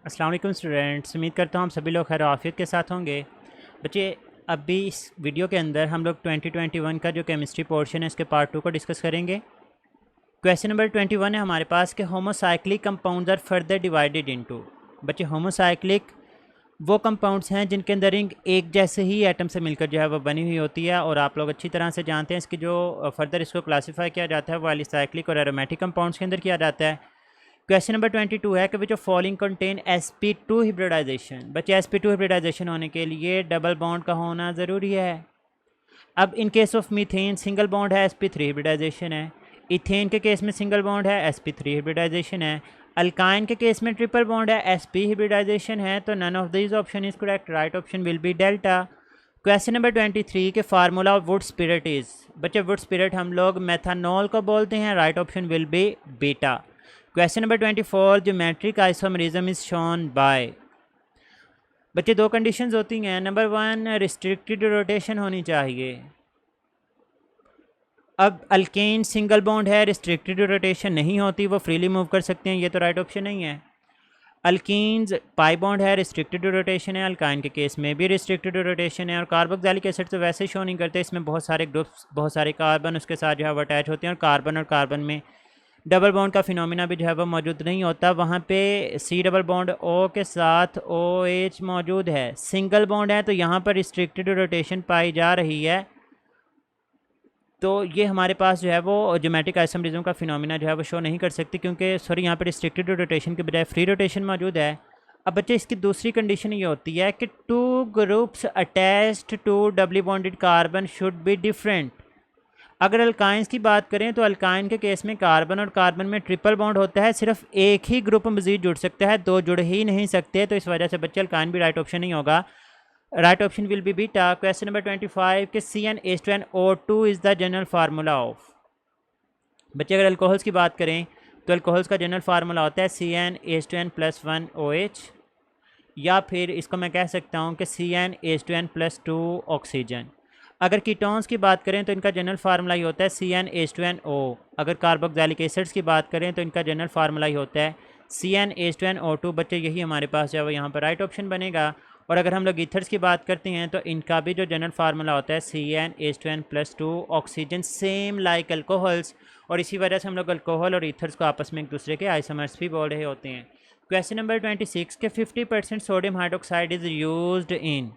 अस्सलाम वालेकुम स्टूडेंट्स, उम्मीद करता हूँ हम सभी लोग खैर आफियत के साथ होंगे। बच्चे, अभी इस वीडियो के अंदर हम लोग 2021 का जो केमिस्ट्री पोर्शन है इसके पार्ट 2 को डिस्कस करेंगे। क्वेश्चन नंबर 21 है हमारे पास कि homocyclic compounds are further divided into. बच्चे, होमोसाइक्लिक वो कंपाउंड्स हैं जिनके अंदर रिंग एक जैसे ही एटम से मिलकर जो है वो बनी हुई होती है, और आप लोग अच्छी तरह से जानते हैं इसकी जो फर्दर इसको क्लासीफाई किया जाता है वो एलिसाइक्लिक और एरोमेटिक कंपाउंड्स के अंदर किया जाता है। क्वेश्चन नंबर 22 है कि which of following contain sp2 hybridisation. बच्चे, sp2 हिब्रिडाइजेशन होने के लिए डबल बॉन्ड का होना ज़रूरी है। अब in case of methane single bond है, sp3 हिब्रिडाइजेशन है। इथेन के केस में सिंगल बॉन्ड है, sp3 हिब्रिडाइजेशन है। अल्काइन के केस में ट्रिपल बॉन्ड है, sp हिब्रिडाइजेशन है। तो none of this option is correct, right option will be delta. Question number 23 के formula of wood spirit is. बच्चे, वुड स्पिरिट हम लोग मेथानॉल को बोलते हैं, right option will be beta. Question number 24, geometric isomerism is shown by. बच्चे, दो conditions होती हैं। नंबर 1, रिस्ट्रिक्टेड रोटेशन होनी चाहिए। अब अल्केन सिंगल बॉन्ड है, रिस्ट्रिक्टेड रोटेशन नहीं होती, वो फ्रीली मूव कर सकते हैं, ये तो राइट ऑप्शन नहीं है। अल्कीन्स पाई बॉन्ड है, रिस्ट्रिक्टेड रोटेशन है। अल्काइन के केस में भी रिस्ट्रिक्टेड रोटेशन है। और कार्बोक्सिलिक एसिड तो वैसे शो नहीं करते, इसमें बहुत सारे ग्रुप्स, बहुत सारे कार्बन उसके साथ जो है वो अटैच होते हैं, और कार्बन में डबल बॉन्ड का फिनोमिना भी जो है वो मौजूद नहीं होता। वहाँ पे सी डबल बॉन्ड ओ के साथ ओ एच मौजूद है, सिंगल बॉन्ड है, तो यहाँ पर रिस्ट्रिक्टेड रोटेशन पाई जा रही है। तो ये हमारे पास जो है वो ज्योमेट्रिक आइसोमरिज्म का फिनोमिना जो है वो शो नहीं कर सकती, क्योंकि सॉरी यहाँ पर रिस्ट्रिक्टेड रोटेशन के बजाय फ्री रोटेशन मौजूद है। अब बच्चे, इसकी दूसरी कंडीशन ये होती है कि two groups attached to doubly bonded carbon should be different. अगर अल्काइंस की बात करें तो अल्काइन के केस में कार्बन और कार्बन में ट्रिपल बॉन्ड होता है, सिर्फ एक ही ग्रुप मजीद जुड़ सकता है, दो जुड़ ही नहीं सकते। तो इस वजह से बच्चे अल्काइन भी राइट ऑप्शन नहीं होगा, right option will be beta. Question number 25 के CnH2nO2 is the general formula of. बच्चे, अगर अल्कोहल्स की बात करें तो अल्कोहल्स का जनरल फार्मूला होता है CnH2n+1OH, या फिर इसको मैं कह सकता हूँ कि CnH2n+2 ऑक्सीजन। अगर कीटोन्स की बात करें तो इनका जनरल फार्मूला ही होता है CnH2nO। अगर कार्बोक्सिलिक एसिड्स की बात करें तो इनका जनरल फार्मूला ही होता है CnH2nO2। बच्चे, यही हमारे पास जो है वो यहाँ पर राइट ऑप्शन बनेगा। और अगर हम लोग ईथर्स की बात करते हैं तो इनका भी जो जनरल फार्मूला होता है CnH2n+2 oxygen, same like alcohols. और इसी वजह से हम लोग अल्कोहल और ईथर्स को आपस में एक दूसरे के आइसोमर्स भी बोल रहे होते हैं। क्वेश्चन नंबर 26 के 50% sodium hydroxide is used in.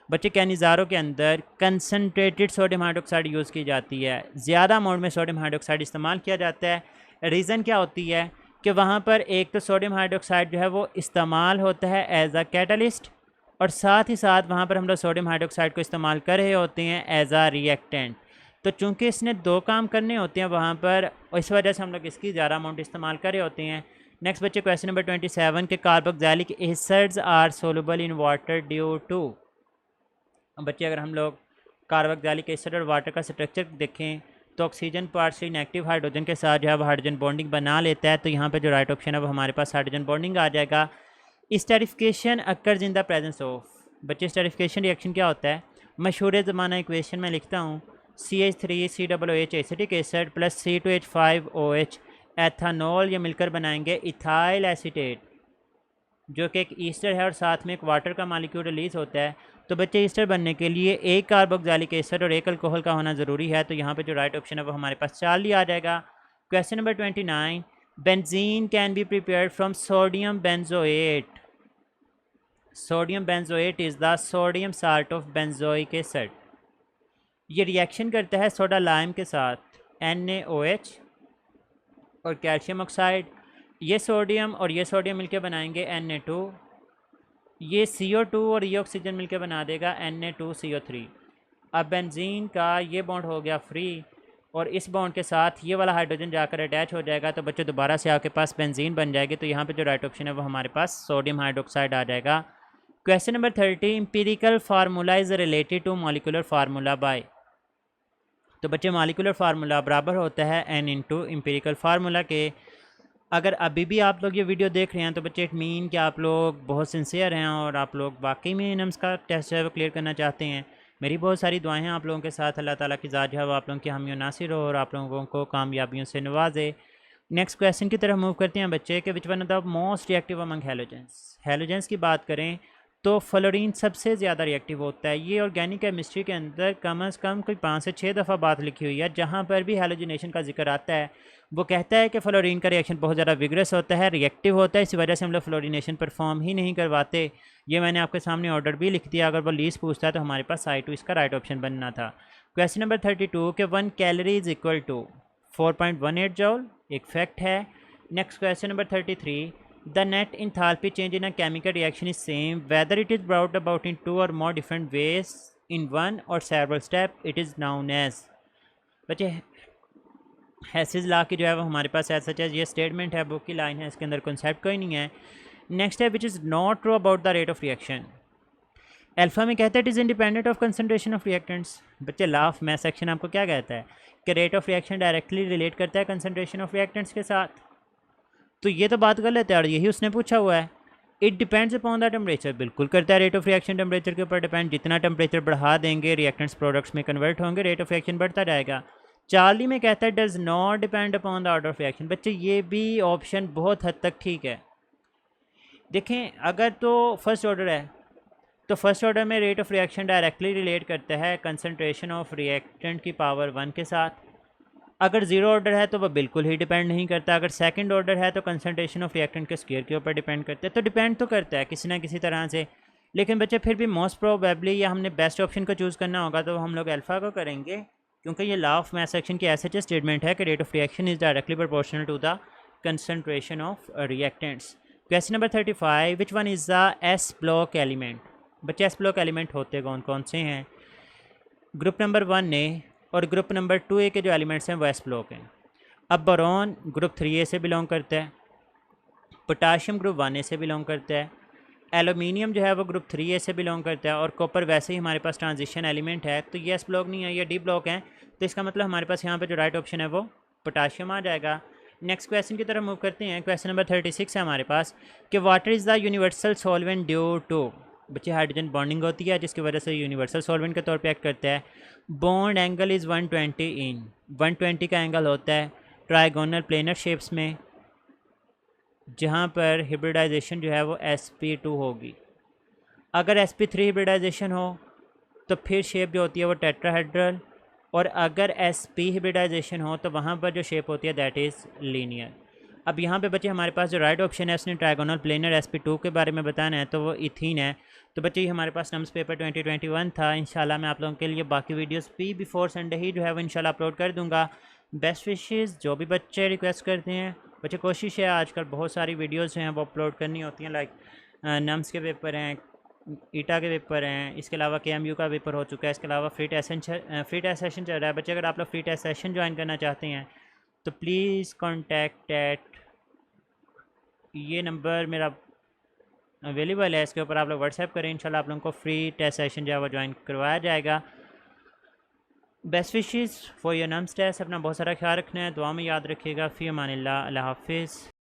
बच्चे, कैनिज़ारों के अंदर कंसनट्रेटेड सोडियम हाइड्रोक्साइड यूज़ की जाती है, ज़्यादा अमाउंट में सोडियम हाइड्रोक्साइड इस्तेमाल किया जाता है। रीज़न क्या होती है कि वहाँ पर एक तो सोडियम हाइड्रोक्साइड जो है वो इस्तेमाल होता है एज अ कैटलिस्ट, और साथ ही साथ वहाँ पर हम लोग सोडियम हाइड्रोक्साइड को इस्तेमाल कर रहे होते हैं एज आ रिएक्टेंट। तो चूँकि इसने दो काम करने होते हैं वहाँ पर, इस वजह से हम लोग इसकी ज़्यादा अमाउंट इस्तेमाल कर रहे होते हैं। नेक्स्ट बच्चे, क्वेश्चन नंबर 27 के carboxylic acids are soluble in water due to. बच्चे, अगर हम लोग कार्बोक्सिलिक एसिड और वाटर का स्ट्रक्चर देखें तो ऑक्सीजन पार्शियली इनएक्टिव हाइड्रोजन के साथ जो है वो हाइड्रोजन बॉन्डिंग बना लेता है, तो यहाँ पे जो राइट ऑप्शन है वो हमारे पास हाइड्रोजन बॉन्डिंग आ जाएगा। Esterification occurs in the presence of. बच्चे, स्टेरिफिकेशन रिएक्शन क्या होता है? मशहूर ज़माना इक्वेशन में लिखता हूँ CH3COOH acetic acid plus C2H5OH ethanol, ये मिलकर बनाएंगे इथाइल एसीटेट, जो कि एक ईस्टर है और साथ में एक वाटर का मालिक्यूल रिलीज़ होता है। तो बच्चे, ईस्टर बनने के लिए एक कार्बोक्सिलिक एसिड और एक अल्कोहल का होना ज़रूरी है, तो यहाँ पे जो राइट ऑप्शन है वो हमारे पास चार्ली आ जाएगा। Question number 29, benzene can be prepared from sodium benzoate. Sodium benzoate is the sodium salt of benzoic acid. ये रिएक्शन करता है सोडा लाइम के साथ, NaOH और कैल्शियम ऑक्साइड। ये सोडियम और ये सोडियम मिलकर बनाएंगे Na2, ये CO2 और ये ऑक्सीजन मिलकर बना देगा Na2CO3। अब बेंजीन का ये बॉन्ड हो गया फ्री, और इस बॉन्ड के साथ ये वाला हाइड्रोजन जाकर अटैच हो जाएगा, तो बच्चों दोबारा से आपके पास बेंजीन बन जाएगी। तो यहाँ पे जो राइट ऑप्शन है वो हमारे पास सोडियम हाइड्रोक्साइड आ जाएगा। Question number 30, empirical formula is related to molecular formula by. तो बच्चे, मॉलिकुलर फार्मूला बराबर होता है N इंटू एम्पिरिकल फार्मूला के। अगर अभी भी आप लोग ये वीडियो देख रहे हैं तो बच्चे, इट मीन कि आप लोग बहुत सिंसियर हैं और आप लोग वाकई में इनम्स का टेस्ट जो है वो क्लियर करना चाहते हैं। मेरी बहुत सारी दुआएं हैं आप लोगों के साथ। अल्लाह ताला की ज़ात जो है वो आप लोगों की हामी नासिर हो और आप लोगों को कामयाबियों से नवाजे। नेक्स्ट क्वेश्चन की तरफ मूव करते हैं बच्चे कि which one of the most reactive among halogens. Halogens की बात करें तो फ्लोरीन सबसे ज़्यादा रिएक्टिव होता है। ये ऑर्गेनिक केमिस्ट्री के अंदर कम से कम कोई 5 से 6 दफ़ा बात लिखी हुई है। जहाँ पर भी हैलोजिनेशन का जिक्र आता है वो कहता है कि फ्लोरीन का रिएक्शन बहुत ज़्यादा विग्रस होता है, रिएक्टिव होता है, इस वजह से हम लोग फ्लोरिनेशन परफॉर्म ही नहीं करवाते। ये मैंने आपके सामने ऑर्डर भी लिख दिया। अगर वो लीस्ट पूछता है तो हमारे पास I2 इसका राइट ऑप्शन बनना था। क्वेश्चन नंबर 32 के 1 calorie is equal to 4.18 joule, एक फैक्ट है। Next question number 33 the net enthalpy change in a chemical reaction is same whether it is brought about in 2 or more different ways in one or several step it is known as। बच्चे हैसेस law की जो है वो हमारे पास ऐसा चाहिए, ये statement है, बुक की लाइन है, इसके अंदर कॉन्सेप्ट कोई नहीं है। नेक्स्ट है which is not true about the rate of reaction. Alpha में कहता है it is independent of concentration of reactants. बच्चे लॉ ऑफ मैथ सेक्शन आपको क्या कहता है कि rate of reaction directly relate करता है कंसनट्रेशन ऑफ रिएक्टेंट्स के साथ। तो ये तो बात गलत है और यही उसने पूछा हुआ है। It depends upon the temperature, बिल्कुल करता है रेट ऑफ रिएक्शन टेम्परेचर के ऊपर डिपेंड। जितना टेम्परेचर बढ़ा देंगे रिएक्टेंट्स प्रोडक्ट्स में कन्वर्ट होंगे, रेट ऑफ रिएक्शन बढ़ता जाएगा। चार्ली में कहता है does not depend upon the order of reaction. बच्चे ये भी ऑप्शन बहुत हद तक ठीक है। देखें अगर तो फर्स्ट ऑर्डर है तो फर्स्ट ऑर्डर में rate of reaction directly relate करता है कंसनट्रेशन ऑफ रिएक्टेंट की पावर 1 के साथ। अगर ज़ीरो ऑर्डर है तो वह बिल्कुल ही डिपेंड नहीं करता। अगर सेकंड ऑर्डर है तो कंसनट्रेशन ऑफ रिएक्टेंट के स्क्वायर के ऊपर डिपेंड करता है। तो डिपेंड तो करता है किसी ना किसी तरह से, लेकिन बच्चे फिर भी मोस्ट प्रोबेबली या हमने बेस्ट ऑप्शन को चूज़ करना होगा तो हम लोग अल्फ़ा को करेंगे, क्योंकि ये लॉ ऑफ मैथ सेक्शन की ऐसे स्टेटमेंट है कि rate of reaction is directly proportional to the concentration of reactants. Question number 35 which one is the s block element. बच्चे एस ब्लॉक एलिमेंट होते कौन कौन से हैं? ग्रुप नंबर 1 ए और ग्रुप नंबर 2A के जो एलिमेंट्स हैं वो एस ब्लॉक हैं। अब बोरॉन ग्रुप 3A से बिलोंग करता है, पोटाशियम ग्रुप 1A से बिलोंग करता है, एलुमिनियम जो है वो ग्रुप 3A से बिलोंग करता है और कॉपर वैसे ही हमारे पास ट्रांजिशन एलिमेंट है। तो ये एस ब्लॉक नहीं है, ये डी ब्लॉक है। तो इसका मतलब हमारे पास यहाँ पे जो राइट ऑप्शन है वो पोटाशियम आ जाएगा। नेक्स्ट क्वेश्चन की तरफ मूव करते हैं। क्वेश्चन नंबर 36 है हमारे पास कि water is the universal solvent due to. बच्चे हाइड्रोजन बॉन्डिंग होती है जिसकी वजह से यूनिवर्सल सॉल्वेंट के तौर पे एक्ट करता है। बॉन्ड एंगल इज़ 120 इन 120 का एंगल होता है ट्राइगोनल प्लेनर शेप्स में, जहाँ पर हिब्रिडाइजेशन जो है वो sp2 होगी। अगर sp3 हिब्रिडाइजेशन हो तो फिर शेप जो होती है वो टेट्राहेड्रल, और अगर sp हिब्रिडाइजेशन हो तो वहाँ पर जो शेप होती है दैट इज़ लीनियर। अब यहाँ पे बच्चे हमारे पास जो राइट ऑप्शन है उसने ट्राइगोनल प्लेनर sp2 के बारे में बताना है तो वो इथीन है। तो बच्चे ये हमारे पास नम्स पेपर 2021 था। इंशाल्लाह मैं आप लोगों के लिए बाकी वीडियोस भी बिफोर संडे ही जो है वो इंशाल्लाह अपलोड कर दूँगा। बेस्ट विशेज़ जो भी बच्चे रिक्वेस्ट करते हैं। बच्चे कोशिश है आजकल बहुत सारी वीडियोस हैं वो अपलोड करनी होती हैं, लाइक नम्स के पेपर हैं, ईटा के पेपर हैं, इसके अलावा KMU का पेपर हो चुका है, इसके अलावा फ्री टेस्ट सेशन चल रहा है। बच्चे अगर आप लोग फ्री टेस्ट सेशन ज्वाइन करना चाहते हैं तो प्लीज़ कॉन्टैक्ट एट ये नंबर मेरा अवेलेबल है, इसके ऊपर आप लोग व्हाट्सएप करें। इंशाल्लाह आप लोगों को फ्री टेस्ट सेशन जो है वो ज्वाइन करवाया जाएगा। Best wishes for your NMMS test. अपना बहुत सारा ख्याल रखना है, दुआ में याद रखिएगा। फ़ी अमानिल्लाह, अल्लाह हाफिज़।